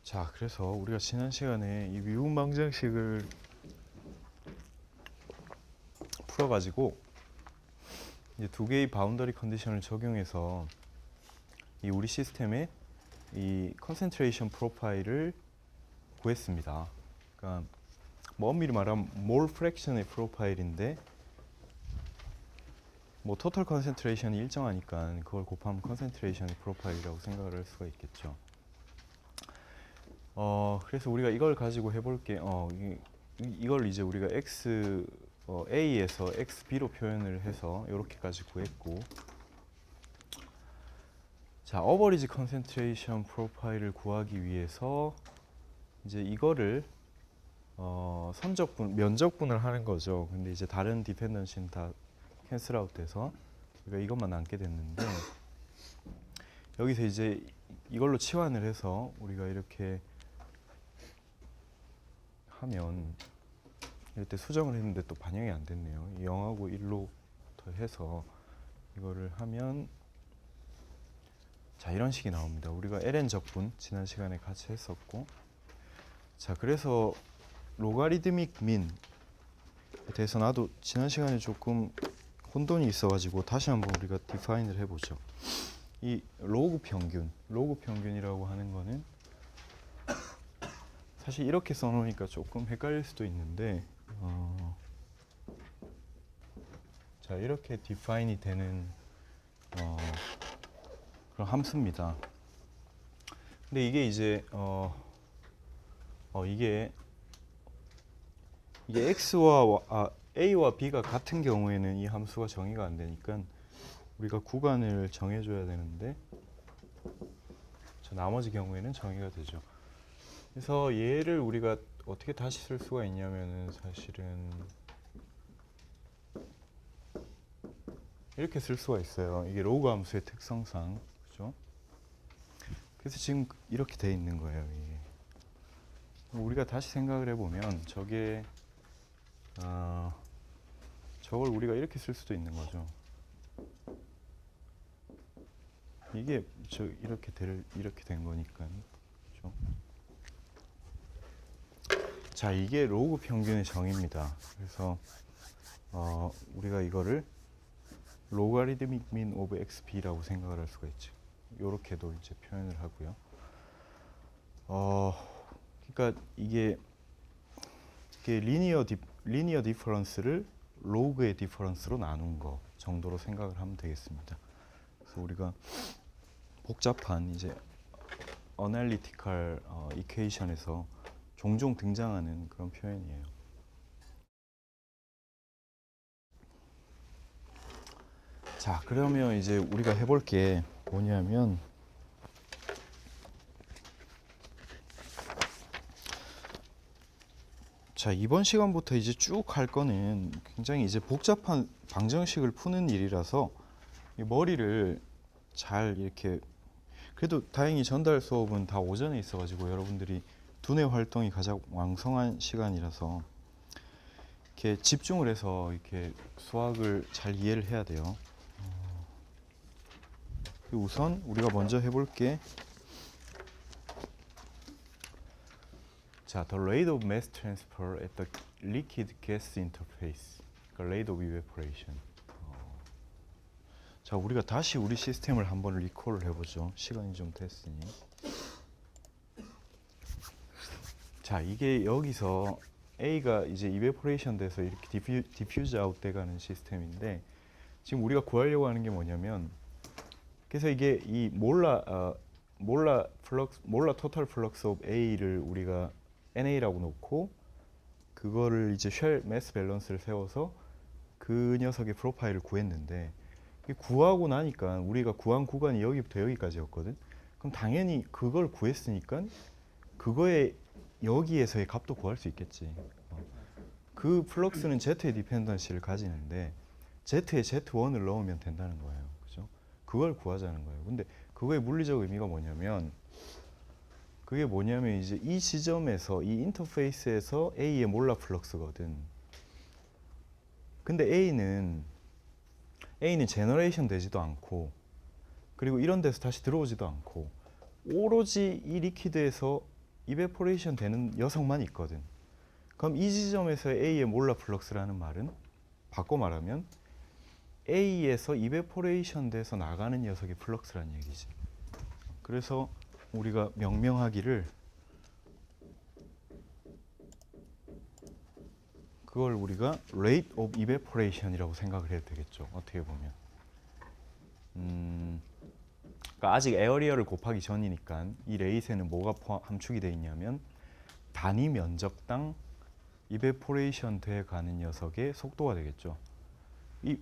자, 그래서 우리가 지난 시간에 이 미분 방정식을 풀어가지고 이제 두 개의 바운더리 컨디션을 적용해서 이 우리 시스템의 이 컨센트레이션 프로파일을 구했습니다. 그러니까 뭐 엄밀히 말하면 몰 프랙션의 프로파일인데 뭐 토탈 컨센트레이션이 일정하니까 그걸 곱하면 컨센트레이션의 프로파일이라고 생각을 할 수가 있겠죠. 그래서 우리가 이걸 가지고 해볼게. 이걸 이제 우리가 A에서 XB로 표현을 해서 이렇게까지 구했고, 자, 어버리지 컨센트레이션 프로파일을 구하기 위해서 이제 이거를 면적분을 하는 거죠. 근데 이제 다른 디펜던시는 다 캔슬 아웃 돼서 우리가 이것만 남게 됐는데, 여기서 이제 이걸로 치환을 해서 우리가 이렇게 하면, 이때 수정을 했는데 또 반영이 안 됐네요. 0하고 1로 해서 이거를 하면 자, 이런 식이 나옵니다. 우리가 ln 적분 지난 시간에 같이 했었고, 자, 그래서 로가리드믹 민에 대해서 나도 지난 시간에 조금 혼돈이 있어가지고 다시 한번 우리가 디파인을 해보죠. 이 로그 평균이라고 하는 거는 사실 이렇게 써놓으니까 조금 헷갈릴 수도 있는데, 자, 이렇게 디파인이 되는 그런 함수입니다. 근데 이게 이제 이게 A와 B가 같은 경우에는 이 함수가 정의가 안 되니까 우리가 구간을 정해줘야 되는데, 저 나머지 경우에는 정의가 되죠. 그래서 얘를 우리가 어떻게 다시 쓸 수가 있냐면은 사실은 이렇게 쓸 수가 있어요. 이게 로그 함수의 특성상, 그죠? 그래서 지금 이렇게 돼 있는 거예요. 이게. 우리가 다시 생각을 해보면 저게 저걸 우리가 이렇게 쓸 수도 있는 거죠. 이게 이렇게 된 거니까, 그죠? 자, 이게 로그 평균의 정의입니다. 그래서 우리가 이거를 로가리드믹 민 오브 xb라고 생각을 할 수가 있죠. 이렇게도 이제 표현을 하고요. 그러니까 이게 리니어 디퍼런스를 로그의 디퍼런스로 나눈 거 정도로 생각을 하면 되겠습니다. 그래서 우리가 복잡한 이제 어널리티컬 이퀘이션에서 종종 등장하는 그런 표현이에요. 자, 그러면 이제 우리가 해볼 게 뭐냐면, 자, 이번 시간부터 이제 쭉 할 거는 굉장히 이제 복잡한 방정식을 푸는 일이라서 이 머리를 잘 이렇게, 그래도 다행히 전달 수업은 다 오전에 있어가지고 여러분들이 두뇌 활동이 가장 왕성한 시간이라서 이렇게 집중을 해서 이렇게 수학을 잘 이해를 해야 돼요. 우선 우리가 먼저 해볼 게, 자, the rate of mass transfer at the liquid gas interface, 그러니까 rate of evaporation. 자, 우리가 다시 우리 시스템을 한번 리콜을 해보죠. 시간이 좀 됐으니. 자, 이게 여기서 A가 이제 evaporation 돼서 이렇게 diffuse out 돼가는 시스템인데, 지금 우리가 구하려고 하는 게 뭐냐면, 그래서 이게 이 몰라 토탈 플럭스 오브 A를 우리가 NA라고 놓고 그거를 이제 쉘 매스 밸런스를 세워서 그 녀석의 프로파일을 구했는데, 구하고 나니까 우리가 구한 구간이 여기부터 여기까지였거든. 그럼 당연히 그걸 구했으니까 그거에 여기에서의 값도 구할 수 있겠지. 그 플럭스는 Z의 디펜던시를 가지는데 Z에 Z1을 넣으면 된다는 거예요. 그죠? 그걸 구하자는 거예요. 근데 그거의 물리적 의미가 뭐냐면, 그게 뭐냐면 이제 이 지점에서 이 인터페이스에서 A의 몰라 플럭스거든. 근데 A는 제너레이션 되지도 않고, 그리고 이런 데서 다시 들어오지도 않고, 오로지 이 리퀴드에서 이베포레이션 되는 녀석만 있거든. 그럼 이 지점에서의 A의 몰라 플럭스라는 말은 바꿔 말하면 A에서 이베포레이션 돼서 나가는 녀석이 플럭스라는 얘기지. 그래서 우리가 명명하기를 그걸 우리가 rate of evaporation이라고 생각을 해도 되겠죠. 어떻게 보면. 그러니까 아직 에어리어를 곱하기 전이니까 이 레이스에는 뭐가 함축이 되어 있냐면 단위 면적당 이베포레이션 돼 가는 녀석의 속도가 되겠죠.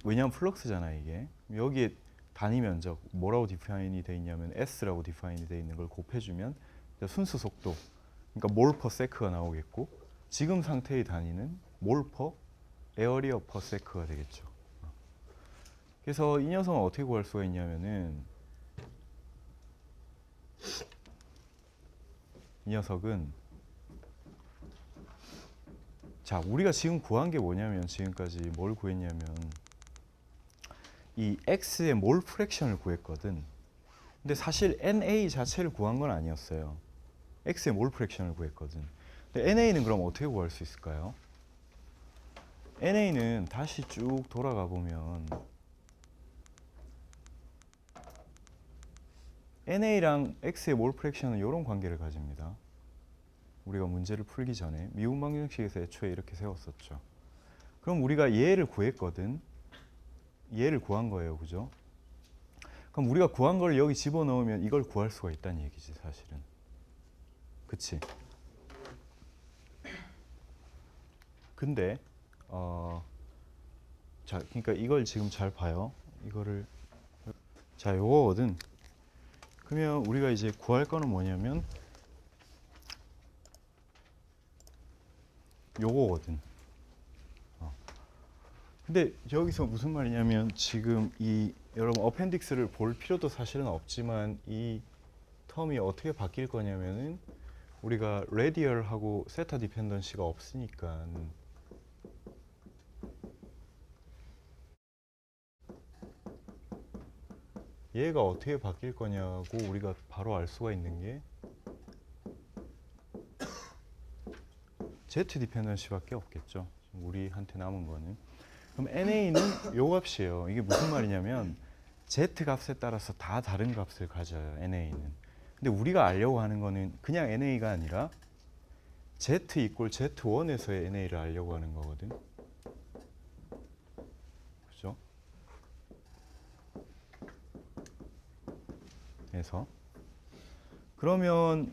왜냐하면 플럭스잖아 이게. 여기에 단위 면적 뭐라고 디파인이 되어 있냐면 S라고 디파인이 되어 있는 걸 곱해주면 순수 속도, 그러니까 몰 퍼 세크가 나오겠고 지금 상태의 단위는 몰 퍼 에어리어 퍼 세크가 되겠죠. 그래서 이 녀석은 어떻게 구할 수가 있냐면은 이 녀석은 자 우리가 지금 구한 게 뭐냐면 지금까지 뭘 구했냐면 이 X의 몰 프랙션을 구했거든. 근데 사실 NA 자체를 구한 건 아니었어요. X의 몰 프랙션을 구했거든. 근데 NA는 그럼 어떻게 구할 수 있을까요? NA는 다시 쭉 돌아가 보면 NA랑 X의 몰 프랙션은 이런 관계를 가집니다. 우리가 문제를 풀기 전에 미분 방정식에서 애초에 이렇게 세웠었죠. 그럼 우리가 얘를 구했거든. 얘를 구한 거예요, 그죠? 그럼 우리가 구한 걸 여기 집어넣으면 이걸 구할 수가 있다는 얘기지, 사실은. 그치? 근데 자, 그러니까 이걸 지금 잘 봐요. 이거를 자, 요거거든. 그러면 우리가 이제 구할 거는 뭐냐면 요거거든. 근데 여기서 무슨 말이냐면 지금 이 여러분 어펜딕스를 볼 필요도 사실은 없지만 이 텀이 어떻게 바뀔 거냐면은 우리가 레디얼하고 세타 디펜던시가 없으니까 얘가 어떻게 바뀔 거냐고 우리가 바로 알 수가 있는 게 Z 디펜던시밖에 없겠죠. 우리한테 남은 거는. 그럼 NA는 요 값이에요. 이게 무슨 말이냐면 Z 값에 따라서 다 다른 값을 가져요. NA는. 근데 우리가 알려고 하는 거는 그냥 NA가 아니라 Z 이꼴 Z1에서의 NA를 알려고 하는 거거든. 그죠? 그래서 그러면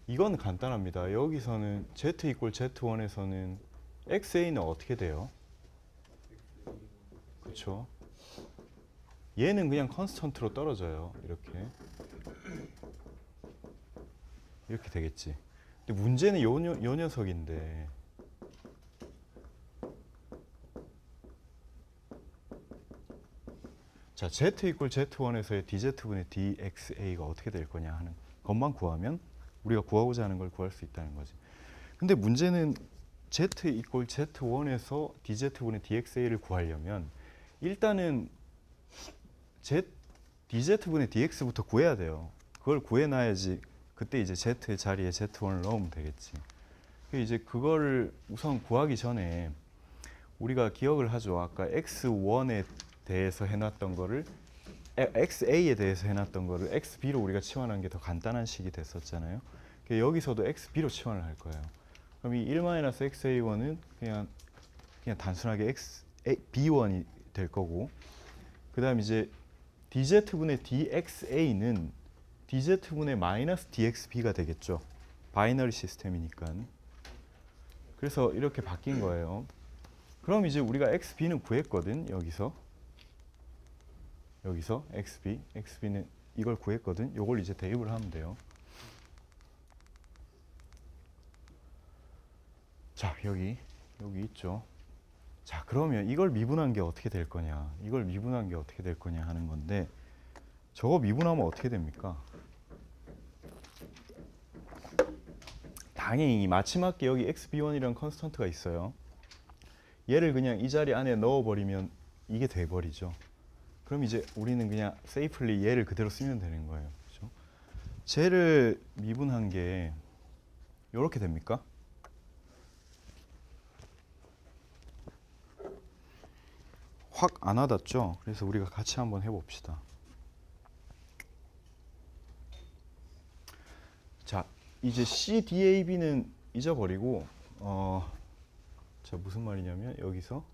이건 간단합니다. 여기서는 Z 이꼴 Z1에서는 XA는 어떻게 돼요? 그렇죠? 얘는 그냥 컨스턴트로 떨어져요. 이렇게 되겠지. 근데 문제는 요 녀석인데 자 Z 이꼴 Z1에서의 DZ분의 DXA가 어떻게 될 거냐 하는 것만 구하면 우리가 구하고자 하는 걸 구할 수 있다는 거지. 근데 문제는 Z 이꼴 Z1에서 DZ분의 DXA를 구하려면 일단은 DZ분의 DX부터 구해야 돼요. 그걸 구해놔야지 그때 이제 Z의 자리에 Z1을 넣으면 되겠지. 이제 그거를 우선 구하기 전에 우리가 기억을 하죠. 아까 X1에 대해서 해놨던 거를 XA에 대해서 해놨던 거를 XB로 우리가 치환한 게 더 간단한 식이 됐었잖아요. 여기서도 XB로 치환을 할 거예요. 그럼 이 1-XA1은 그냥 단순하게 B1이 될 거고 그 다음 이제 DZ분의 DXA는 DZ분의 마이너스 DXB가 되겠죠. 바이너리 시스템이니까. 그래서 이렇게 바뀐 거예요. 그럼 이제 우리가 XB는 구했거든. 여기서 XB는 이걸 구했거든. 요걸 이제 대입을 하면 돼요. 자, 여기 있죠. 자, 그러면 이걸 미분한 게 어떻게 될 거냐? 하는 건데 저거 미분하면 어떻게 됩니까? 당연히 마지막에 여기 XB1이라는 컨스턴트가 있어요. 얘를 그냥 이 자리 안에 넣어버리면 이게 돼버리죠. 그럼 이제 우리는 그냥 세이플리 얘를 그대로 쓰면 되는 거예요. 그렇죠? 쟤를 미분한 게 이렇게 됩니까? 확 안 와닿죠? 그래서 우리가 같이 한번 해봅시다. 자, 이제 CDAB는 잊어버리고 자, 무슨 말이냐면 여기서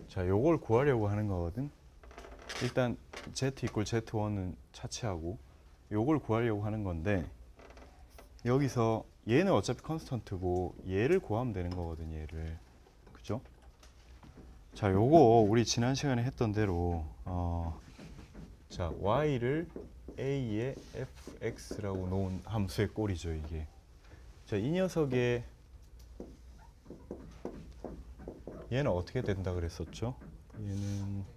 자, 요걸 구하려고 하는 거거든. 일단 Z 이퀄 Z1은 차치하고 요걸 구하려고 하는 건데 여기서 얘는 어차피 컨스턴트고 얘를 구하면 되는 거거든, 얘를. 그죠? 자, 요거 우리 지난 시간에 했던 대로 자, y를 a의 fx라고 놓은 함수의 꼴이죠, 이게. 자, 이 녀석의 얘는 어떻게 된다 그랬었죠? 얘는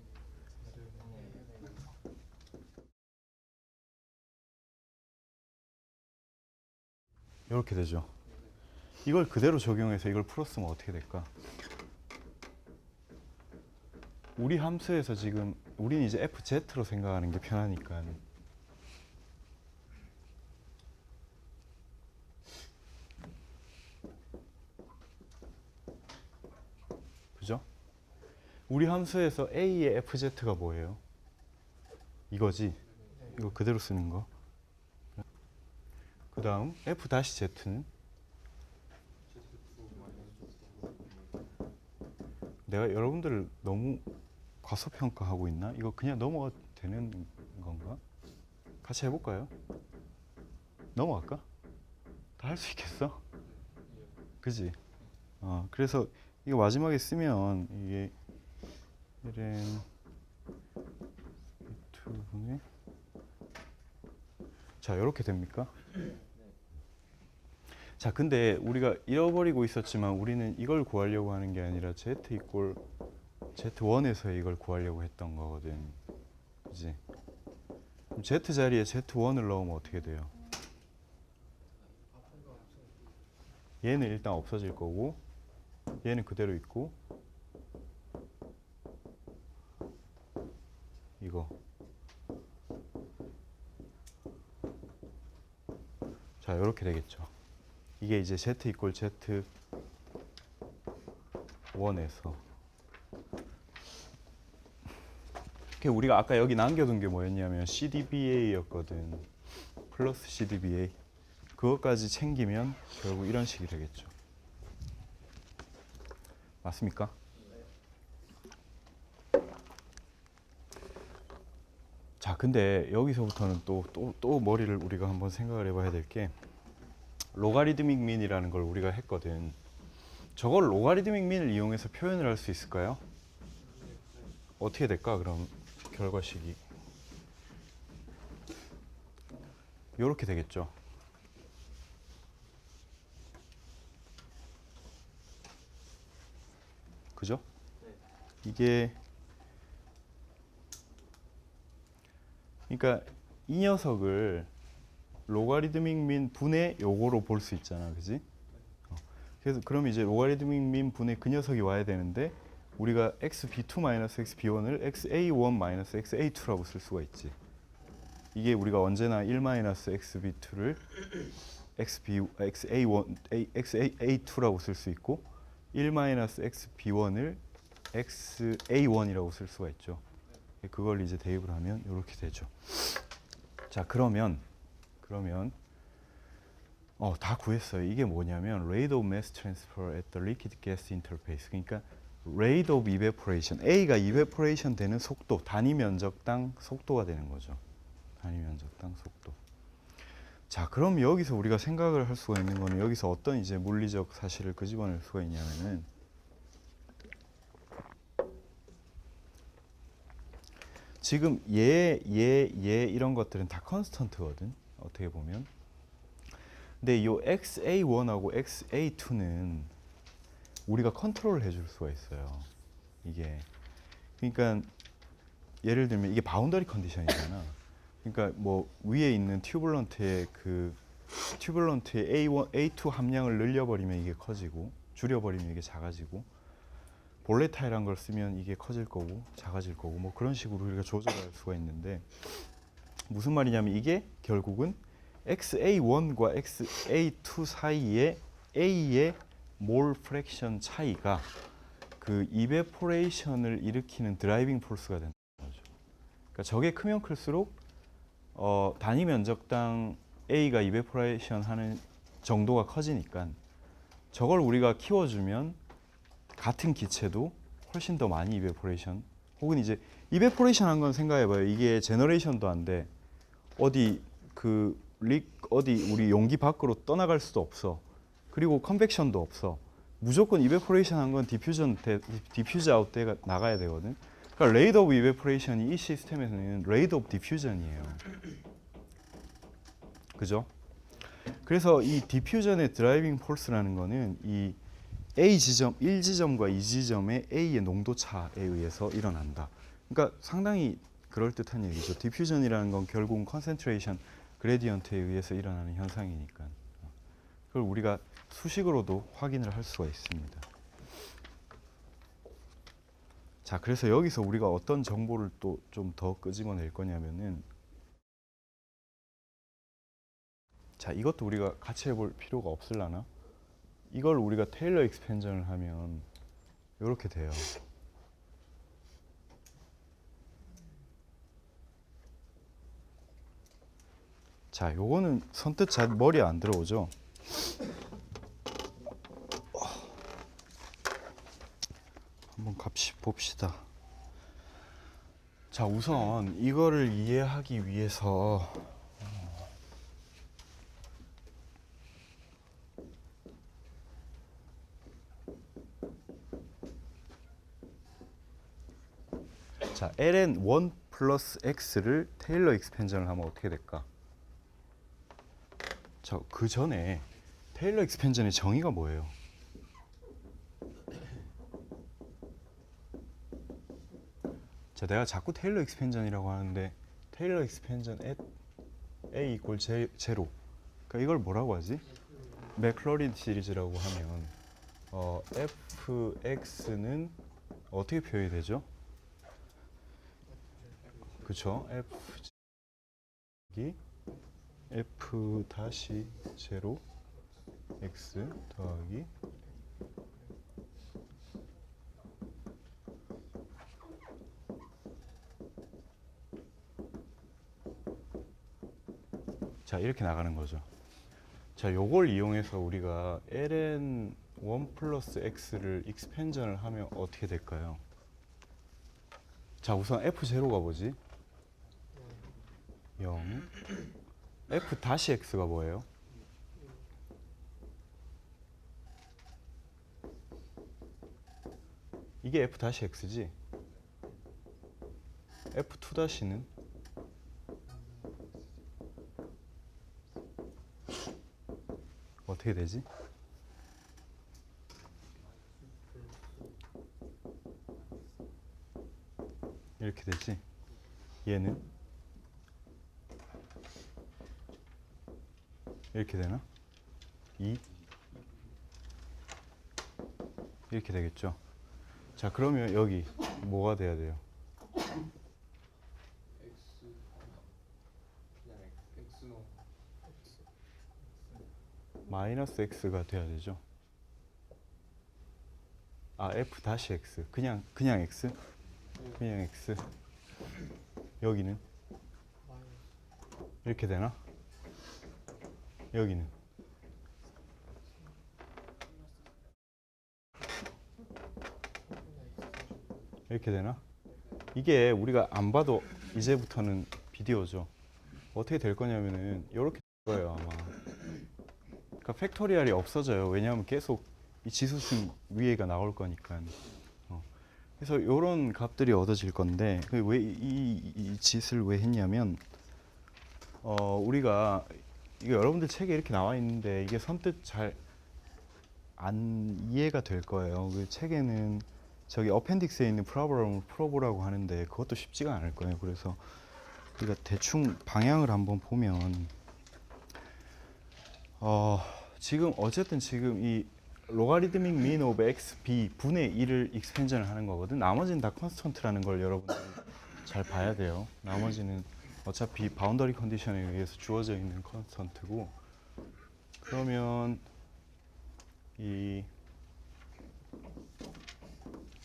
이렇게 되죠. 이걸 그대로 적용해서 이걸 풀었으면 어떻게 될까? 우리 함수에서 지금 우리는 이제 fz로 생각하는 게 편하니까 그죠? 우리 함수에서 a의 fz가 뭐예요? 이거지? 이거 그대로 쓰는 거. 그 다음 f-z는 내가 여러분들을 너무 과소평가하고 있나? 이거 그냥 넘어가도 되는 건가? 같이 해볼까요? 넘어갈까? 다 할 수 있겠어? 그지? 그래서 이거 마지막에 쓰면 이게 1n 2분의 자, 이렇게 됩니까? 자, 근데 우리가 잃어버리고 있었지만 우리는 이걸 구하려고 하는 게 아니라 z 이꼴 z1에서 이걸 구하려고 했던 거거든. 그지? 그럼 z 자리에 z1을 넣으면 어떻게 돼요? 얘는 일단 없어질 거고 얘는 그대로 있고 이거 자, 이렇게 되겠죠. 이게 이제 z 이꼴 z1에서 우리가 아까 여기 남겨둔 게 뭐였냐면 CDBA였거든. 플러스 CDBA. 그것까지 챙기면 결국 이런 식이 되겠죠. 맞습니까? 자, 근데 여기서부터는 또 머리를 우리가 한번 생각을 해봐야 될 게 로가리드믹 민이라는 걸 우리가 했거든. 저걸 로가리드믹 민을 이용해서 표현을 할 수 있을까요? 어떻게 될까? 그럼 결과식이 이렇게 되겠죠. 그죠? 이게 그러니까 이 녀석을 로가리드믹 민 분의 요거로 볼 수 있잖아, 그지? 그래서 그럼 이제 로가리드믹 민 분의 그 녀석이 와야 되는데 우리가 xb2-xb1을 xa1-xa2라고 쓸 수가 있지. 이게 우리가 언제나 1-xb2를 xa2라고 쓸 수 있고 1-xb1을 xa1이라고 쓸 수가 있죠. 그걸 이제 대입을 하면 이렇게 되죠. 자, 그러면 다 구했어요. 이게 뭐냐면 rate of mass transfer at the liquid gas interface. 그러니까 rate of evaporation. A가 evaporation 되는 속도, 단위 면적당 속도가 되는 거죠. 단위 면적당 속도. 자, 그럼 여기서 우리가 생각을 할 수가 있는 거는 여기서 어떤 이제 물리적 사실을 끄집어낼 수가 있냐면은 지금 얘 이런 것들은 다 컨스턴트거든. 어떻게 보면. 근데 이 XA1하고 XA2는 우리가 컨트롤을 해줄 수가 있어요. 이게 그러니까 예를 들면 이게 바운더리 컨디션이잖아. 그러니까 뭐 위에 있는 튜블런트의 그 튜블런트의 A2 함량을 늘려버리면 이게 커지고 줄여버리면 이게 작아지고 볼레타일한 걸 쓰면 이게 커질 거고 작아질 거고 뭐 그런 식으로 우리가 조절할 수가 있는데 무슨 말이냐면 이게 결국은 XA1과 XA2 사이에 A의 몰 프랙션 차이가 그 이베포레이션을 일으키는 드라이빙 포스가 된다는 거죠. 그러니까 저게 크면 클수록 단위 면적당 A가 이베포레이션 하는 정도가 커지니까 저걸 우리가 키워주면 같은 기체도 훨씬 더 많이 이베포레이션, 혹은 이제 이베포레이션 한 건 생각해봐요. 이게 제너레이션도 안 돼. 어디 어디 우리 용기 밖으로 떠나갈 수도 없어. 그리고 컨벡션도 없어. 무조건 이베포레이션 한 건 디퓨즈 아웃 때가 나가야 되거든. 그러니까 레이트 오브 이베포레이션이 이 시스템에서는 레이트 오브 디퓨전이에요. 그죠? 그래서 이 디퓨전의 드라이빙 폴스라는 거는 이 A 지점, 1지점과 2지점의 A의 농도 차에 의해서 일어난다. 그러니까 상당히 그럴듯한 얘기죠. 디퓨전이라는 건 결국은 컨센트레이션 그레디언트에 의해서 일어나는 현상이니까. 그걸 우리가 수식으로도 확인을 할 수가 있습니다. 자, 그래서 여기서 우리가 어떤 정보를 또 좀 더 끄집어낼 거냐면은, 자, 이것도 우리가 같이 해볼 필요가 없을라나? 이걸 우리가 테일러 익스펜전을 하면 이렇게 돼요. 자, 요거는 선뜻 잘 머리에 안 들어오죠? 한번 봅시다. 자, 우선 이거를 이해하기 위해서 자, ln 1 플러스 x를 테일러 익스펜전을 하면 어떻게 될까? 자, 그 전에 테일러 익스펜전의 정의가 뭐예요? 자, 내가 자꾸 테일러 익스펜전이라고 하는데 테일러 익스펜전 at a 이퀄 제로. 그러니까 이걸 뭐라고 하지? 맥클러린 시리즈라고 하면 fx는 어떻게 표현이 되죠? 그쵸? f 다시 제로 x 더하기 자, 이렇게 나가는 거죠. 자, 요걸 이용해서 우리가 ln 1 플러스 x를 익스펜전을 하면 어떻게 될까요? 자, 우선 f0가 뭐지? 0. f 다시 x가 뭐예요? 이게 f 다시 x지? f2 다시는 어떻게 되지? 이렇게 되지? 얘는 이렇게 되나? 2 이렇게 되겠죠? 자, 그러면 여기 뭐가 돼야 돼요? 마이너스 x가 돼야 되죠. 아, f 다시 x. 그냥 x? 그냥 x. 여기는 이렇게 되나? 여기는 이렇게 되나? 이게 우리가 안 봐도 이제부터는 비디오죠. 어떻게 될 거냐면은 이렇게 될 거예요, 아마. 그러니까 팩토리얼이 없어져요. 왜냐하면 계속 이 지수승 위에가 나올 거니까. 그래서 이런 값들이 얻어질 건데, 왜 이 짓을 왜 했냐면, 우리가 이거 여러분들 책에 이렇게 나와 있는데 이게 선뜻 잘 안 이해가 될 거예요. 그 책에는 저기 어펜딕스에 있는 프로블럼을 풀어보라고 하는데 그것도 쉽지가 않을 거예요. 그래서 우리가 대충 방향을 한번 보면, 지금 어쨌든 지금 이 로가리드믹 민 오브 x b 분의 1을 익스펜전을 하는 거거든. 나머지는 다 컨스턴트라는 걸 여러분들이 잘 봐야 돼요. 나머지는 어차피 바운더리 컨디션에 의해서 주어져 있는 컨스턴트고, 그러면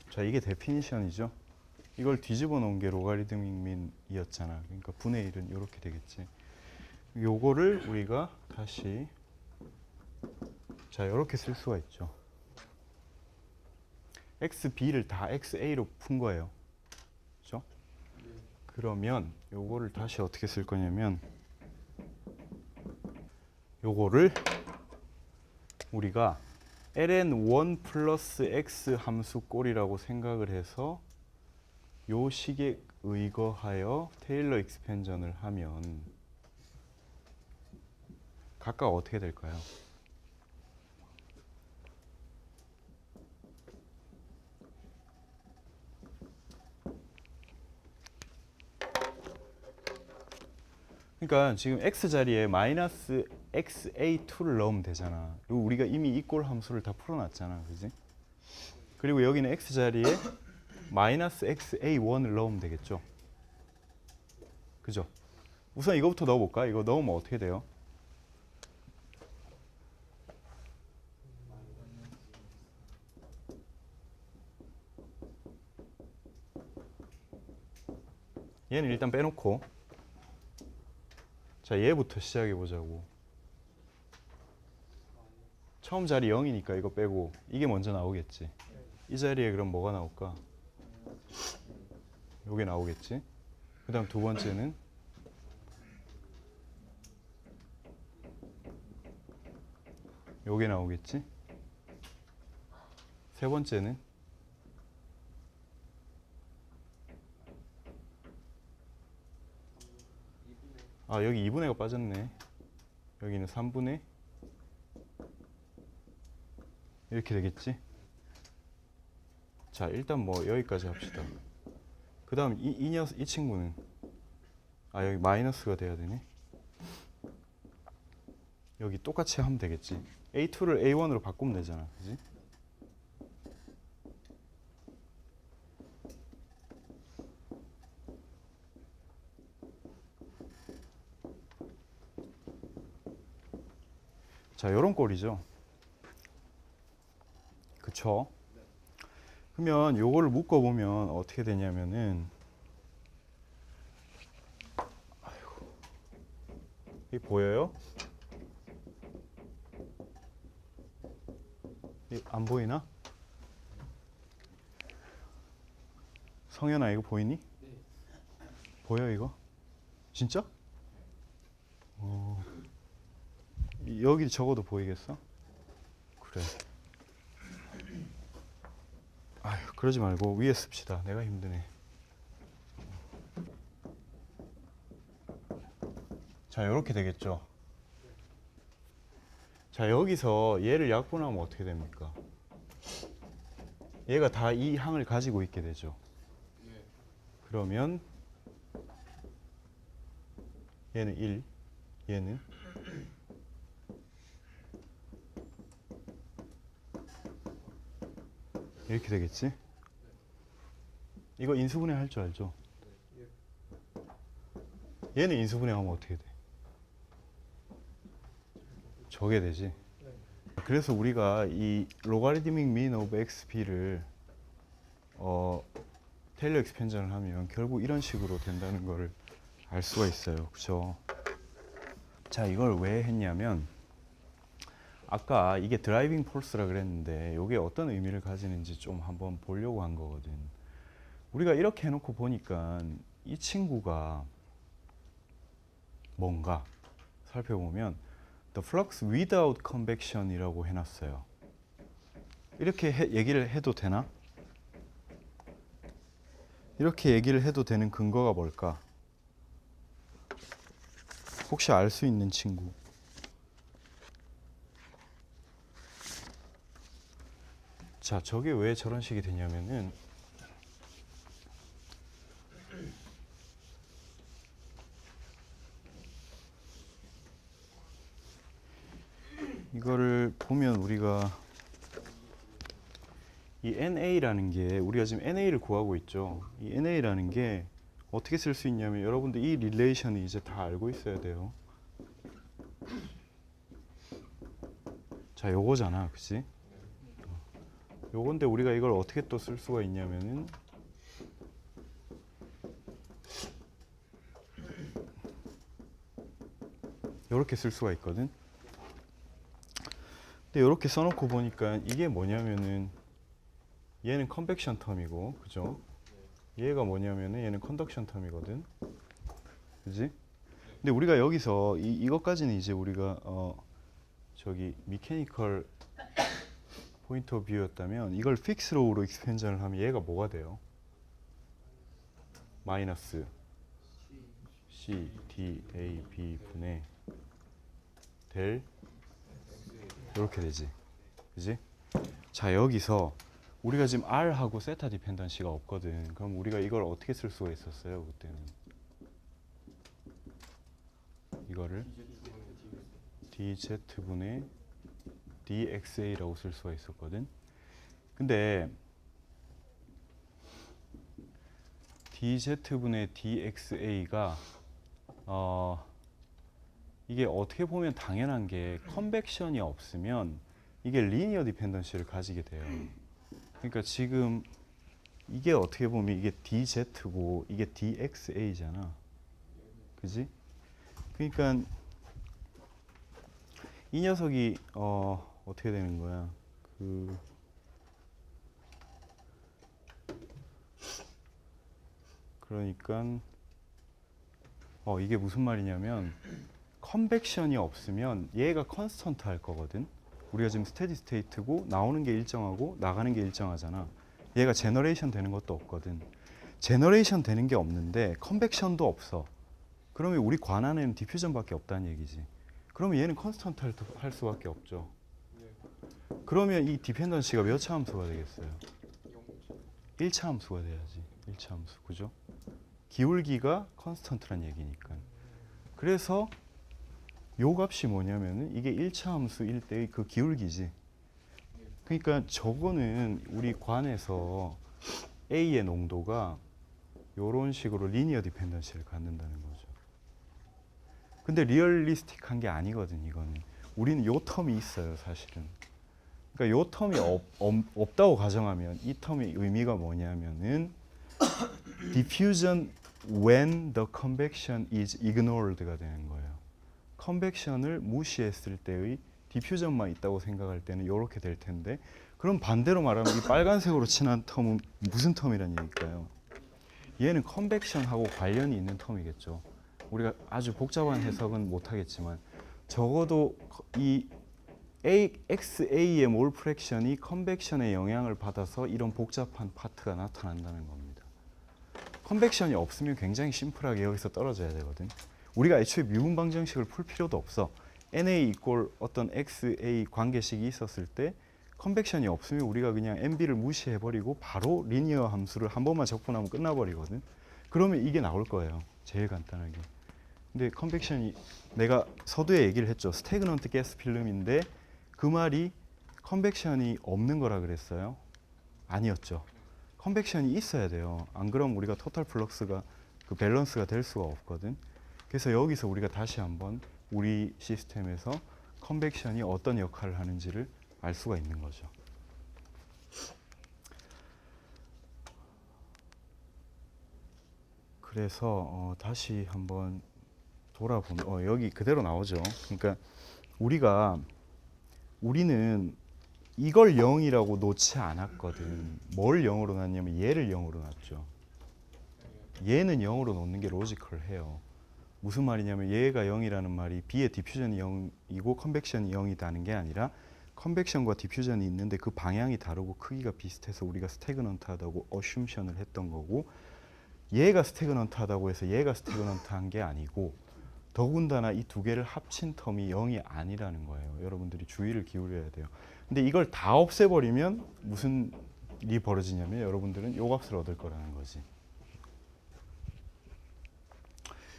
자, 이게 데피니션이죠. 이걸 뒤집어 놓은 게 로가리드믹 민이었잖아. 그러니까 분의 1은 이렇게 되겠지. 요거를 우리가 다시 자, 이렇게 쓸 수가 있죠. xb를 다 xa로 푼 거예요. 그렇죠? 그러면 요거를 다시 어떻게 쓸 거냐면 요거를 우리가 ln1 플러스 x 함수 꼴이라고 생각을 해서 요 식에 의거하여 테일러 익스펜전을 하면 각각 어떻게 될까요? 그러니까 지금 x 자리에 마이너스 xa2를 넣으면 되잖아. 그리고 우리가 이미 이 꼴 함수를 다 풀어놨잖아, 그지? 그리고 여기는 x 자리에 마이너스 xa1을 넣으면 되겠죠. 그죠? 우선 이거부터 넣어볼까? 이거 넣으면 어떻게 돼요? 얘는 일단 빼놓고 자, 얘부터 시작해 보자고. 처음 자리 0이니까 이거 빼고 이게 먼저 나오겠지. 이 자리에 그럼 뭐가 나올까? 요게 나오겠지. 그 다음 두 번째는 요게 나오겠지. 세 번째는 아, 여기 2분의가 빠졌네. 여기는 3분의 이렇게 되겠지. 자, 일단 뭐 여기까지 합시다. 그 다음 이 친구는 아, 여기 마이너스가 돼야 되네. 여기 똑같이 하면 되겠지. A2를 A1으로 바꾸면 되잖아, 그지? 자, 요런 꼴이죠. 그쵸? 그러면 요거를 묶어보면 어떻게 되냐면은 이게 보여요? 안 보이나? 성현아, 이거 보이니? 네. 보여 이거? 진짜? 여기 적어도 보이겠어? 그래. 아휴, 그러지 말고 위에 씁시다. 내가 힘드네. 자, 이렇게 되겠죠. 자, 여기서 얘를 약분하면 어떻게 됩니까? 얘가 다 이 항을 가지고 있게 되죠. 그러면 얘는 1, 얘는 이렇게 되겠지? 이거 인수분해 할 줄 알죠? 얘는 인수분해하면 어떻게 돼? 저게 되지. 그래서 우리가 이 로가리드믹 민 오브 xp를 테일러 익스펜전을 하면 결국 이런 식으로 된다는 거를 알 수가 있어요. 그죠? 자, 이걸 왜 했냐면 아까 이게 드라이빙 폴스라 그랬는데 이게 어떤 의미를 가지는지 좀 한번 보려고 한 거거든. 우리가 이렇게 해놓고 보니까 이 친구가 뭔가 살펴보면 the flux without convection이라고 해놨어요. 이렇게 얘기를 해도 되나? 이렇게 얘기를 해도 되는 근거가 뭘까? 혹시 알 수 있는 친구? 자, 저게 왜 저런 식이 되냐면은 이거를 보면 우리가 이 NA라는 게 우리가 지금 NA를 구하고 있죠. 이 NA라는 게 어떻게 쓸 수 있냐면 여러분들 이 릴레이션을 이제 다 알고 있어야 돼요. 자, 요거잖아, 그치? 요건데 우리가 이걸 어떻게 또 쓸 수가 있냐면은 요렇게 쓸 수가 있거든. 근데 요렇게 써놓고 보니까 이게 뭐냐면은 얘는 컨벡션 텀이고, 그죠? 얘가 뭐냐면은 얘는 컨덕션 텀이거든. 그지? 근데 우리가 여기서 이것까지는 이제 우리가 저기 미케니컬 포인트 오브 뷰였다면 이걸 픽스 로우로 익스펜전을 하면 얘가 뭐가 돼요? 마이너스 C, D, A, B 분의 델 이렇게 되지. 그지? 자, 여기서 우리가 지금 R하고 세타 디펜던시가 없거든. 그럼 우리가 이걸 어떻게 쓸 수가 있었어요? 그때는 이거를 DZ분의 DXA라고 쓸 수가 있었거든. 근데 DZ분의 DXA가 이게 어떻게 보면 당연한 게 컨벡션이 없으면 이게 리니어 디펜던시를 가지게 돼요. 그러니까 지금 이게 어떻게 보면 이게 DZ고 이게 DXA잖아. 그지? 그러니까 이 녀석이 어떻게 되는 거야? 그러니까 이게 무슨 말이냐면 컨벡션이 없으면 얘가 컨스턴트 할 거거든. 우리가 지금 스테디 스테이트고 나오는 게 일정하고 나가는 게 일정하잖아. 얘가 제너레이션 되는 것도 없거든. 제너레이션 되는 게 없는데 컨벡션도 없어. 그러면 우리 관안에는 디퓨전밖에 없다는 얘기지. 그러면 얘는 컨스턴트 할 수밖에 없죠. 그러면 이 디펜던시가 몇 차 함수가 되겠어요? 1차 함수가 돼야지. 1차 함수. 그죠? 기울기가 컨스턴트란 얘기니까. 그래서 요 값이 뭐냐면은 이게 1차 함수일 때의 그 기울기지. 그러니까 저거는 우리 관에서 A의 농도가 요런 식으로 리니어 디펜던시를 갖는다는 거죠. 근데 리얼리스틱한 게 아니거든, 이거는. 우리는 요 텀이 있어요, 사실은. 그러니까 요 텀이 없다고 가정하면 이 텀의 의미가 뭐냐면은 diffusion when the convection is ignored가 되는 거예요. 컨벡션을 무시했을 때의 디퓨전만 있다고 생각할 때는 이렇게 될 텐데, 그럼 반대로 말하면 이 빨간색으로 칠한 텀은 무슨 텀이란 얘기일까요? 얘는 컨벡션하고 관련이 있는 텀이겠죠. 우리가 아주 복잡한 해석은 못하겠지만 적어도 이 XA의 몰 프랙션이 컨벡션의 영향을 받아서 이런 복잡한 파트가 나타난다는 겁니다. 컨벡션이 없으면 굉장히 심플하게 여기서 떨어져야 되거든. 우리가 애초에 미분 방정식을 풀 필요도 없어. NA 이꼴 어떤 XA 관계식이 있었을 때 컨벡션이 없으면 우리가 그냥 NB를 무시해버리고 바로 리니어 함수를 한 번만 적분하면 끝나버리거든. 그러면 이게 나올 거예요. 제일 간단하게. 근데 컨벡션이, 내가 서두에 얘기를 했죠. 스태그넌트 가스 필름인데 그 말이 컨벡션이 없는 거라 그랬어요? 아니었죠. 컨벡션이 있어야 돼요. 안 그러면 우리가 토탈 플럭스가 그 밸런스가 될 수가 없거든. 그래서 여기서 우리가 다시 한번 우리 시스템에서 컨벡션이 어떤 역할을 하는지를 알 수가 있는 거죠. 그래서 다시 한번 돌아보면 여기 그대로 나오죠. 그러니까 우리는 이걸 0이라고 놓지 않았거든. 뭘 0으로 놨냐면 얘를 0으로 놨죠. 얘는 0으로 놓는 게 로지컬해요. 무슨 말이냐면 얘가 0이라는 말이 B의 디퓨전이 0이고 컨벡션이 0이다는 게 아니라 컨벡션과 디퓨전이 있는데 그 방향이 다르고 크기가 비슷해서 우리가 스태그넌트하다고 어슌션을 했던 거고, 얘가 스태그넌트하다고 해서 얘가 스태그넌트한 게 아니고 더군다나 이 두 개를 합친 텀이 0이 아니라는 거예요. 여러분들이 주의를 기울여야 돼요. 근데 이걸 다 없애버리면 무슨 일이 벌어지냐면 여러분들은 요 값을 얻을 거라는 거지.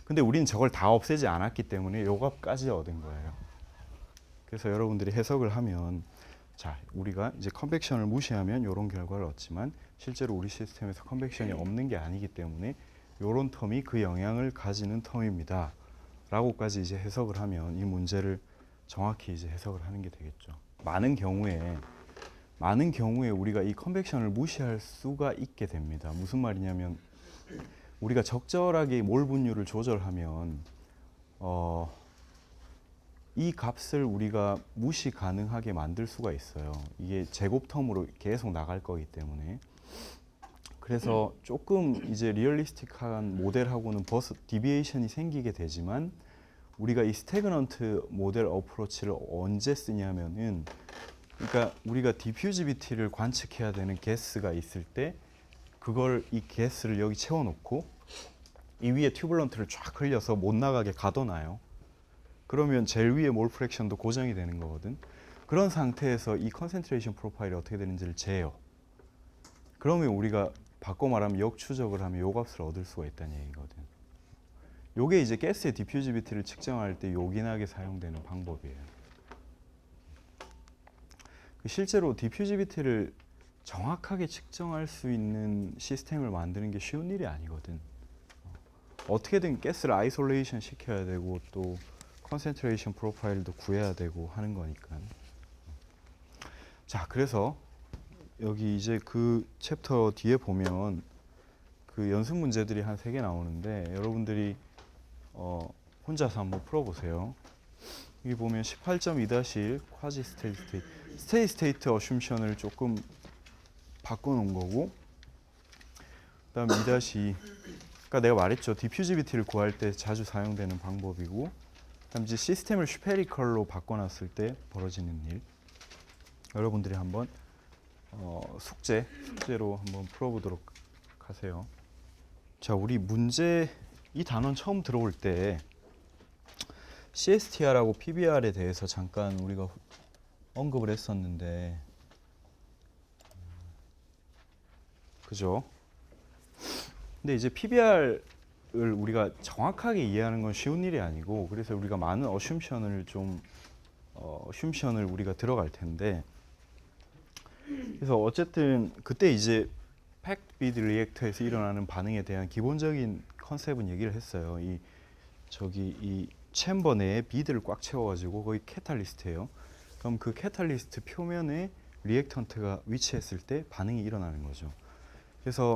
근데 우리는 저걸 다 없애지 않았기 때문에 요 값까지 얻은 거예요. 그래서 여러분들이 해석을 하면, 자, 우리가 이제 컨벡션을 무시하면 이런 결과를 얻지만 실제로 우리 시스템에서 컨벡션이 없는 게 아니기 때문에 이런 텀이 그 영향을 가지는 텀입니다. 라고까지 이제 해석을 하면 이 문제를 정확히 이제 해석을 하는 게 되겠죠. 많은 경우에 많은 경우에 우리가 이 컨벡션을 무시할 수가 있게 됩니다. 무슨 말이냐면 우리가 적절하게 몰 분율을 조절하면 이 값을 우리가 무시 가능하게 만들 수가 있어요. 이게 제곱 텀으로 계속 나갈 거기 때문에. 그래서 조금 이제 리얼리스틱한 모델하고는 디비에이션이 생기게 되지만 우리가 이 스태그넌트 모델 어프로치를 언제 쓰냐면은 그러니까 우리가 디퓨지비티를 관측해야 되는 게스가 있을 때 그걸 이 게스를 여기 채워놓고 이 위에 튜블런트를 쫙 흘려서 못 나가게 가둬놔요. 그러면 제일 위에 몰 프랙션도 고정이 되는 거거든. 그런 상태에서 이 컨센트레이션 프로파일이 어떻게 되는지를 재요. 그러면 우리가 바꿔 말하면 역추적을 하면 요 값을 얻을 수가 있다는 얘기거든. 요게 이제 가스의 디퓨지비티를 측정할 때 요긴하게 사용되는 방법이에요. 실제로 디퓨지비티를 정확하게 측정할 수 있는 시스템을 만드는 게 쉬운 일이 아니거든. 어떻게든 가스를 아이솔레이션 시켜야 되고 또 컨센트레이션 프로파일도 구해야 되고 하는 거니까. 자, 그래서 여기 이제 그 챕터 뒤에 보면 그 연습 문제들이 한 3개 나오는데 여러분들이 혼자서 한번 풀어보세요. 여기 보면 18.2-1 쿼지 스테디 스테이트 어슌션을 조금 바꿔놓은 거고, 그다음 2-2 그러니까 내가 말했죠. 디퓨지비티를 구할 때 자주 사용되는 방법이고, 그다음 이제 시스템을 스페리컬로 바꿔놨을 때 벌어지는 일. 여러분들이 한번 숙제로 한번 풀어보도록 하세요. 자, 우리 문제 이 단원 처음 들어올 때 CSTR하고 PBR에 대해서 잠깐 우리가 언급을 했었는데, 그죠? 근데 이제 PBR을 우리가 정확하게 이해하는 건 쉬운 일이 아니고, 그래서 우리가 많은 어슌션을 우리가 들어갈 텐데, 그래서 어쨌든 그때 이제 팩비드 리액터에서 일어나는 반응에 대한 기본적인 컨셉은 얘기를 했어요. 이 챔버 내에 비드를 꽉 채워가지고 거기 캐탈리스트예요. 그럼 그 캐탈리스트 표면에 리액턴트가 위치했을 때 반응이 일어나는 거죠. 그래서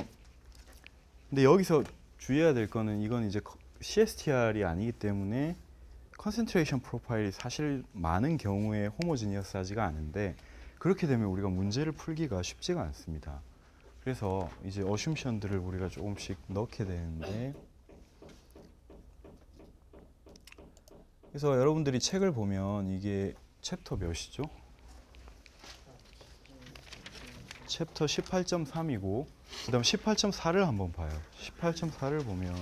근데 여기서 주의해야 될 거는 이건 이제 CSTR이 아니기 때문에 컨센트레이션 프로파일이 사실 많은 경우에 호모지니어스하지가 않은데, 그렇게 되면 우리가 문제를 풀기가 쉽지가 않습니다. 그래서 이제 어슌션들을 우리가 조금씩 넣게 되는데, 그래서 여러분들이 책을 보면 이게 챕터 몇이죠? 챕터 18.3이고 그 다음 18.4를 한번 봐요. 18.4를 보면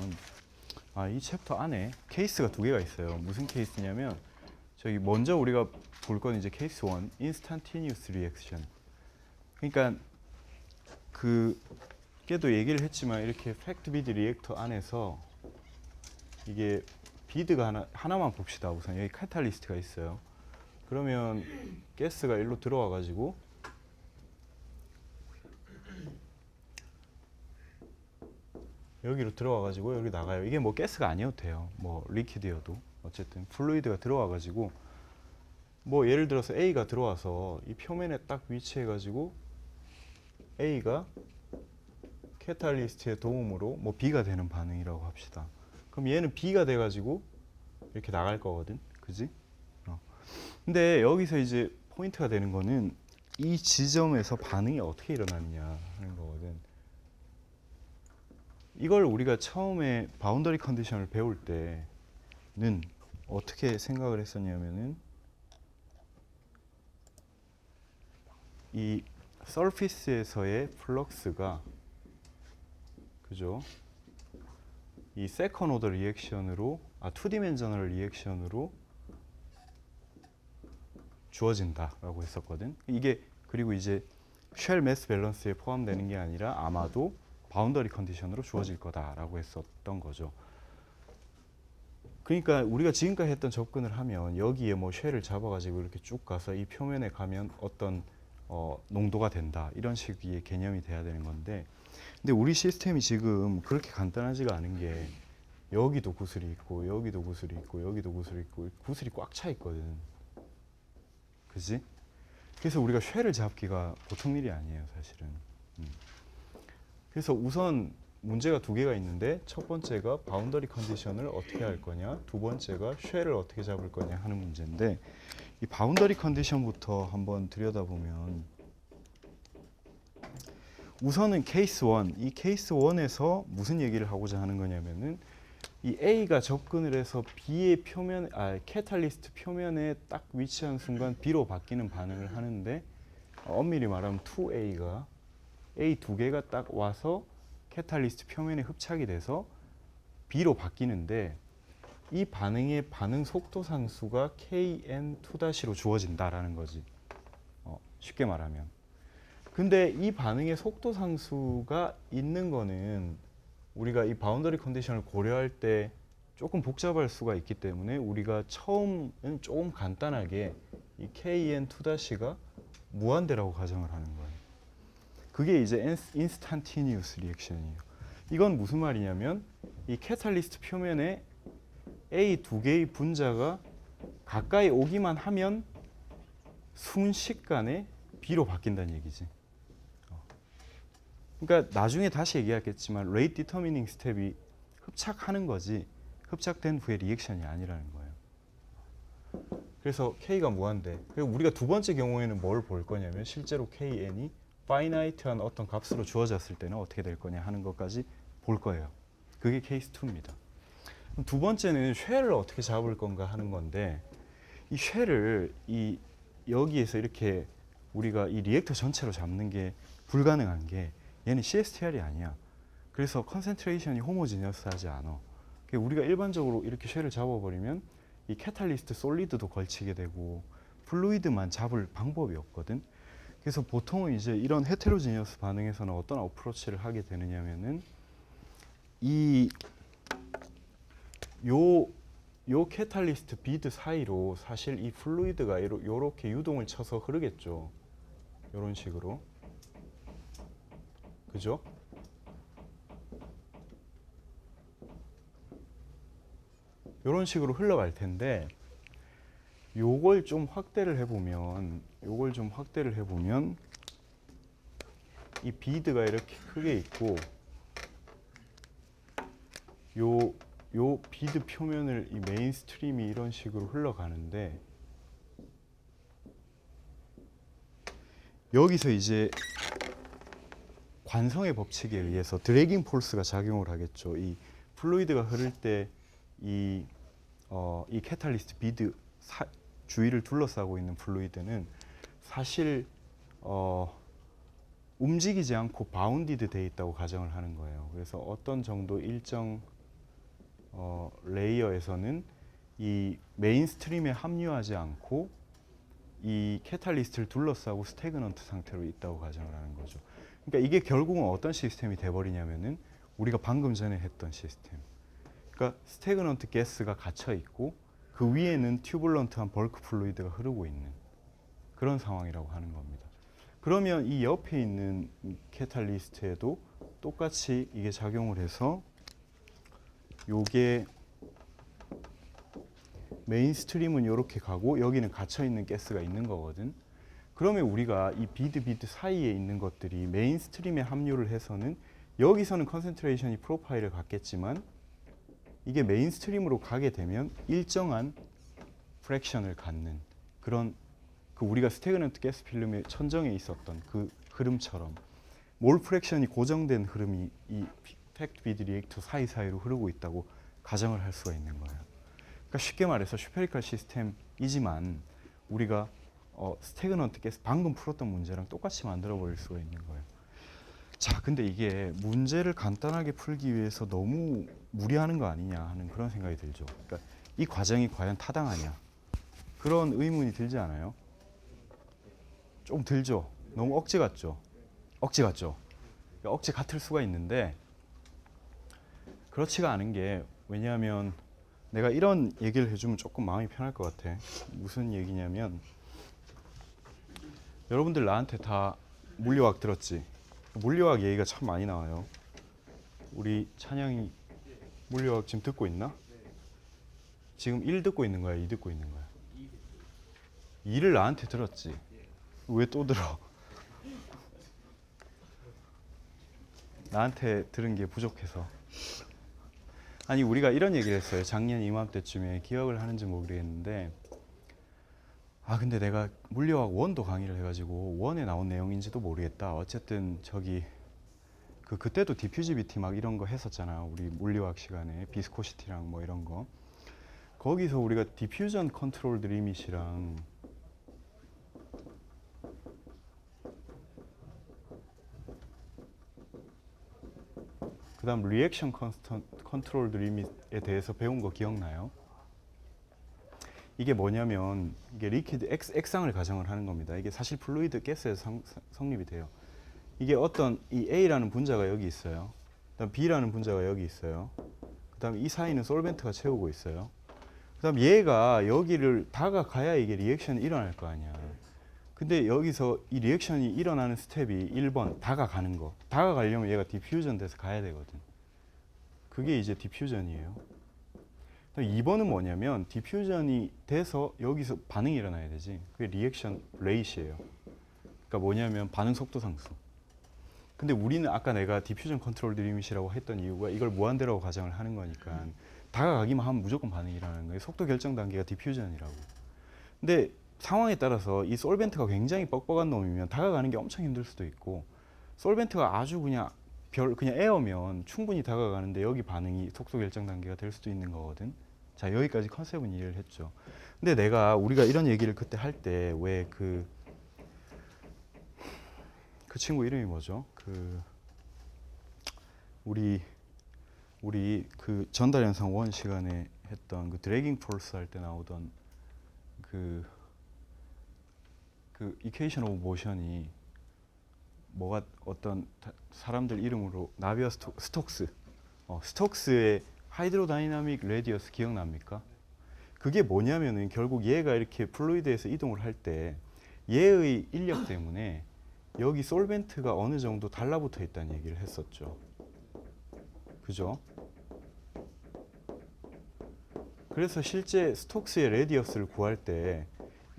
이 챕터 안에 케이스가 2개가 있어요. 무슨 케이스냐면 저기 먼저 우리가 볼 건 이제 케이스 1, 인스탄티니우스 리액션. 그러니까 걔도 얘기를 했지만 이렇게 팩트 비드 리액터 안에서 이게 비드가 하나만 봅시다. 우선 여기 카탈리스트가 있어요. 그러면 가스가 일로 들어와 가지고 여기로 들어와 가지고 여기 나가요. 이게 뭐 가스가 아니어도 돼요. 뭐 리퀴드여도 어쨌든 플루이드가 들어와 가지고 뭐 예를 들어서 A가 들어와서 이 표면에 딱 위치해 가지고 A가 캐탈리스트의 도움으로 뭐 B가 되는 반응이라고 합시다. 그럼 얘는 B가 돼 가지고 이렇게 나갈 거거든. 그지? 근데 여기서 이제 포인트가 되는 거는 이 지점에서 반응이 어떻게 일어나느냐 하는 거거든. 이걸 우리가 처음에 바운더리 컨디션을 배울 때는 어떻게 생각을 했었냐면은 이 서피스에서의 플럭스가, 그죠? 이 세컨 오더 리액션으로 투 디멘셔널 리액션으로 주어진다라고 했었거든. 이게 그리고 이제 쉘 매스 밸런스에 포함되는 게 아니라 아마도 바운더리 컨디션으로 주어질 거다라고 했었던 거죠. 그러니까 우리가 지금까지 했던 접근을 하면 여기에 뭐 쉘을 잡아가지고 이렇게 쭉 가서 이 표면에 가면 어떤 농도가 된다, 이런 식의 개념이 돼야 되는 건데, 근데 우리 시스템이 지금 그렇게 간단하지가 않은 게 여기도 구슬이 있고 여기도 구슬이 있고 여기도 구슬이 있고 구슬이 꽉 차 있거든. 그지? 그래서 우리가 쉘을 잡기가 보통 일이 아니에요, 사실은. 그래서 우선 문제가 두 개가 있는데 첫 번째가 바운더리 컨디션을 어떻게 할 거냐, 두 번째가 쉘을 어떻게 잡을 거냐 하는 문제인데, 이 바운더리 컨디션부터 한번 들여다보면 우선은 케이스 1, 이 케이스 1에서 무슨 얘기를 하고자 하는 거냐면은 이 A가 접근을 해서 B의 표면, 캐탈리스트 표면에 딱 위치한 순간 B로 바뀌는 반응을 하는데, 엄밀히 말하면 2A가 A 두 개가 딱 와서 캐탈리스트 표면에 흡착이 돼서 B로 바뀌는데, 이 반응의 반응 속도 상수가 KN2-로 주어진다라는 거지. 쉽게 말하면. 근데 이 반응의 속도 상수가 있는 거는 우리가 이 바운더리 컨디션을 고려할 때 조금 복잡할 수가 있기 때문에 우리가 처음은 조금 간단하게 이 KN2-가 무한대라고 가정을 하는 거예요. 그게 이제 인스탄티니우스 리액션이에요. 이건 무슨 말이냐면 이 캐탈리스트 표면에 A 두 개의 분자가 가까이 오기만 하면 순식간에 B로 바뀐다는 얘기지. 그러니까 나중에 다시 얘기하겠지만 레이트 디터미닝 스텝이 흡착하는 거지 흡착된 후에 리액션이 아니라는 거예요. 그래서 K가 무한대. 그리고 우리가 두 번째 경우에는 뭘 볼 거냐면 실제로 KN이 파이나이트한 어떤 값으로 주어졌을 때는 어떻게 될 거냐 하는 것까지 볼 거예요. 그게 케이스 2입니다. 두 번째는 쉘을 어떻게 잡을 건가 하는 건데, 이 쉘을 이 여기에서 이렇게 우리가 이 리액터 전체로 잡는 게 불가능한 게 얘는 CSTR이 아니야. 그래서 컨센트레이션이 호모지니어스하지 않아. 우리가 일반적으로 이렇게 쉘을 잡아버리면 이 캐탈리스트 솔리드도 걸치게 되고 플루이드만 잡을 방법이 없거든. 그래서 보통은 이제 이런 헤테로지니어스 반응에서는 어떤 어프로치를 하게 되느냐면은 요 캐탈리스트 비드 사이로 사실 이 플루이드가 요렇게 유동을 쳐서 흐르겠죠. 요런 식으로. 그죠? 요런 식으로 흘러갈 텐데 요걸 좀 확대를 해보면 이 비드가 이렇게 크게 있고 요 비드 표면을 이 메인 스트림이 이런 식으로 흘러가는데, 여기서 이제 관성의 법칙에 의해서 드래깅 폴스가 작용을 하겠죠. 이 플루이드가 흐를 때 이 캐탈리스트 비드 주위를 둘러싸고 있는 플루이드는 사실 움직이지 않고 바운디드 돼 있다고 가정을 하는 거예요. 그래서 어떤 정도 일정 레이어에서는 이 메인 스트림에 합류하지 않고 이 캐탈리스트를 둘러싸고 스태그넌트 상태로 있다고 가정을 하는 거죠. 그러니까 이게 결국은 어떤 시스템이 돼버리냐면은 우리가 방금 전에 했던 시스템. 그러니까 스태그넌트 가스가 갇혀 있고 그 위에는 튜블런트한 벌크 플루이드가 흐르고 있는 그런 상황이라고 하는 겁니다. 그러면 이 옆에 있는 캐탈리스트에도 똑같이 이게 작용을 해서 요게 메인 스트림은 이렇게 가고 여기는 갇혀 있는 가스가 있는 거거든. 그러면 우리가 이 비드 사이에 있는 것들이 메인 스트림에 합류를 해서는 여기서는 컨센트레이션이 프로파일을 갖겠지만 이게 메인 스트림으로 가게 되면 일정한 프랙션을 갖는 그런 우리가 스태그넌트 가스 필름의 천정에 있었던 그 흐름처럼 몰 프랙션이 고정된 흐름이 이 팩트 비드 리액터 사이사이로 흐르고 있다고 가정을 할 수가 있는 거예요. 그러니까 쉽게 말해서 슈페리컬 시스템이지만 우리가 스태그넌트 가스 방금 풀었던 문제랑 똑같이 만들어 버릴 수가 있는 거예요. 자, 근데 이게 문제를 간단하게 풀기 위해서 너무 무리하는 거 아니냐 하는 그런 생각이 들죠. 그러니까 이 과정이 과연 타당하냐 그런 의문이 들지 않아요? 좀 들죠. 너무 억지 같죠. 그러니까 억지 같을 수가 있는데 그렇지가 않은 게, 왜냐하면 내가 이런 얘기를 해주면 조금 마음이 편할 것 같아. 무슨 얘기냐면 여러분들 나한테 다 물리화학 들었지? 물리화학 얘기가 참 많이 나와요. 우리 찬양이 물리화학 지금 듣고 있나? 지금 1 듣고 있는 거야? 2 듣고 있는 거야? 2를 나한테 들었지? 왜 또 들어? 나한테 들은 게 부족해서. 아니 우리가 이런 얘기를 했어요. 작년 이맘때쯤에 기억을 하는지 모르겠는데 근데 내가 물리학 원도 강의를 해가지고 원에 나온 내용인지도 모르겠다. 어쨌든 저기 그때도 디퓨지비티 막 이런 거 했었잖아. 우리 물리학 시간에 비스코시티랑 뭐 이런 거. 거기서 우리가 디퓨전 컨트롤 리밋이랑 그다음 리액션 컨트롤 리밋에 대해서 배운 거 기억나요? 이게 뭐냐면 이게 리퀴드 액상을 가정을 하는 겁니다. 이게 사실 플루이드 가스에서 성립이 돼요. 이게 어떤 이 A라는 분자가 여기 있어요. 그다음 B라는 분자가 여기 있어요. 그다음 이 사이는 솔벤트가 채우고 있어요. 그다음 얘가 여기를 다가가야 이게 리액션이 일어날 거 아니야. 근데 여기서 이 리액션이 일어나는 스텝이 1번 다가가는 거. 다가가려면 얘가 디퓨전 돼서 가야 되거든. 그게 이제 디퓨전이에요. 2번은 뭐냐면 디퓨전이 돼서 여기서 반응이 일어나야 되지. 그게 리액션 레이시예요. 그러니까 뭐냐면 반응 속도 상수. 근데 우리는 아까 내가 디퓨전 컨트롤 리밋이라고 했던 이유가 이걸 무한대라고 가정을 하는 거니까 다가가기만 하면 무조건 반응이 일어나는 거예요. 속도 결정 단계가 디퓨전이라고. 근데 상황에 따라서 이 솔벤트가 굉장히 뻑뻑한 놈이면 다가가는 게 엄청 힘들 수도 있고 솔벤트가 아주 그냥 에어면 충분히 다가가는데 여기 반응이 속도 결정 단계가 될 수도 있는 거거든. 자, 여기까지 컨셉은 이해를 했죠. 근데 우리가 이런 얘기를 그때 할 때 왜 그 친구 이름이 뭐죠? 우리 그 전달 현상 원 시간에 했던 그 드래깅 폴스 할 때 나오던 그 이퀘이션 오브 모션이 뭐가 어떤 사람들 이름으로 나비아 스톡스 스톡스의 하이드로다이나믹 레디어스 기억납니까? 그게 뭐냐면은 결국 얘가 이렇게 플루이드에서 이동을 할 때 얘의 인력 때문에 여기 솔벤트가 어느 정도 달라붙어 있다는 얘기를 했었죠. 그죠? 그래서 실제 스톡스의 레디어스를 구할 때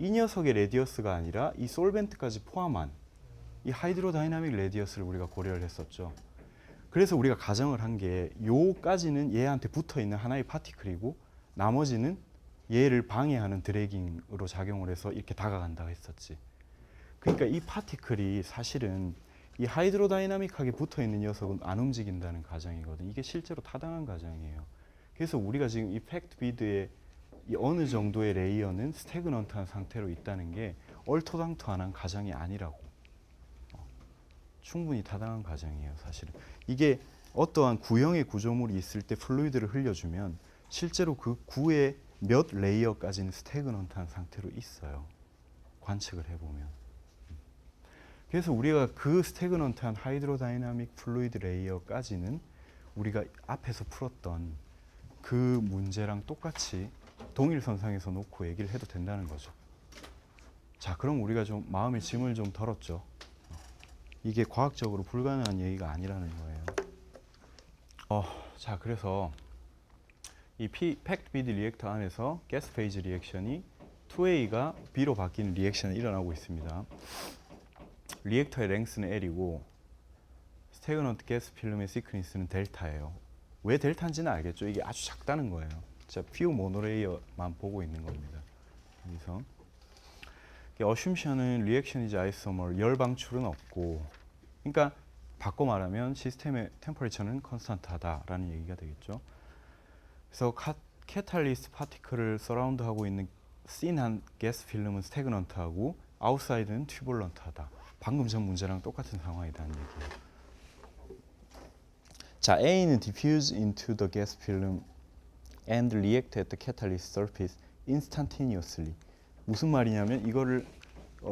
이 녀석의 레디어스가 아니라 이 솔벤트까지 포함한 이 하이드로다이나믹 레디어스를 우리가 고려를 했었죠. 그래서 우리가 가정을 한 게 요까지는 얘한테 붙어 있는 하나의 파티클이고 나머지는 얘를 방해하는 드래깅으로 작용을 해서 이렇게 다가간다고 했었지. 그러니까 이 파티클이 사실은 이 하이드로다이나믹하게 붙어 있는 녀석은 안 움직인다는 가정이거든. 이게 실제로 타당한 가정이에요. 그래서 우리가 지금 이 팩트 비드의 이 어느 정도의 레이어는 스태그넌트한 상태로 있다는 게 얼토당토한 가정이 아니라고. 충분히 타당한 가정이에요, 사실은. 이게 어떠한 구형의 구조물이 있을 때 플루이드를 흘려주면 실제로 그 구의 몇 레이어까지는 스태그넌트한 상태로 있어요. 관측을 해보면. 그래서 우리가 그 스태그넌트한 하이드로다이나믹 플루이드 레이어까지는 우리가 앞에서 풀었던 그 문제랑 똑같이 동일선상에서 놓고 얘기를 해도 된다는 거죠. 자, 그럼 우리가 좀 마음의 짐을 좀 덜었죠. 이게 과학적으로 불가능한 얘기가 아니라는 거예요. 자, 그래서 이 팩트 비드 리액터 안에서 가스 페이즈 리액션이 2A가 B로 바뀌는 리액션이 일어나고 있습니다. 리액터의 랭스는 L이고 스테그넌트 가스 필름의 시크니스는 델타예요. 왜 델타인지는 알겠죠? 이게 아주 작다는 거예요. 진짜 퓨 모노레이어만 보고 있는 겁니다. 여기서 어슌션은 리액션 이즈 아이소멀, 열 방출은 없고, 그러니까 바꿔 말하면 시스템의 템퍼레처는 컨스턴트하다라는 얘기가 되겠죠. 그래서 캐탈리스트 파티클을 서라운드하고 있는 씬한 가스 필름은 스태그넌트하고 아웃사이드는 튜블런트하다. 방금 전 문제랑 똑같은 상황이라는 얘기예요. 자, A는 diffuse into the gas film and react at the catalyst surface instantaneously. 무슨 말이냐면 이거를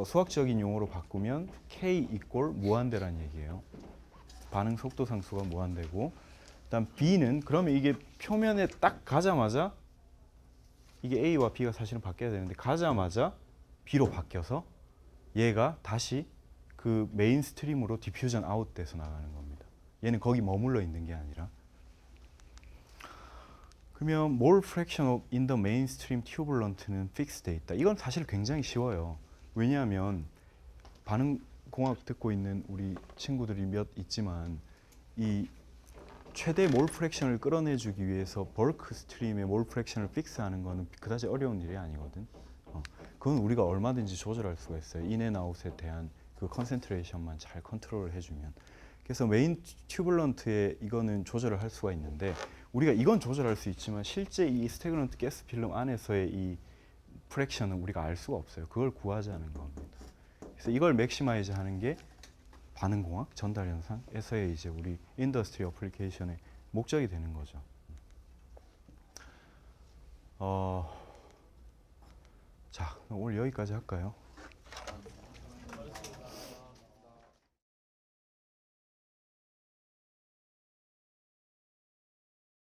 수학적인 용어로 바꾸면 K 이꼴 무한대란 얘기예요. 반응 속도 상수가 무한대고, 그다음 B는 그러면 이게 표면에 딱 가자마자 이게 A와 B가 사실은 바뀌어야 되는데 가자마자 B로 바뀌어서 얘가 다시 그 메인 스트림으로 디퓨전 아웃돼서 나가는 겁니다. 얘는 거기 머물러 있는 게 아니라. 그러면 mole fraction of in the mainstream turbulent는 fixed 돼 있다. 이건 사실 굉장히 쉬워요. 왜냐하면 반응공학 듣고 있는 우리 친구들이 몇 있지만 이 최대 몰 프랙션을 끌어내주기 위해서 벌크 스트림의 몰 프랙션을 픽스하는 거는 그다지 어려운 일이 아니거든. 그건 우리가 얼마든지 조절할 수가 있어요. 인앤아웃에 대한 그 컨센트레이션만 잘 컨트롤을 해주면. 그래서 메인 튜블런트에 이거는 조절을 할 수가 있는데 우리가 이건 조절할 수 있지만 실제 이 스태그넌트 가스 필름 안에서의 이 프랙션은 우리가 알 수가 없어요. 그걸 구하자는 겁니다. 그래서 이걸 맥시마이즈 하는 게 반응공학 전달 현상에서의 이제 우리 인더스트리 어플리케이션의 목적이 되는 거죠. 자, 오늘 여기까지 할까요?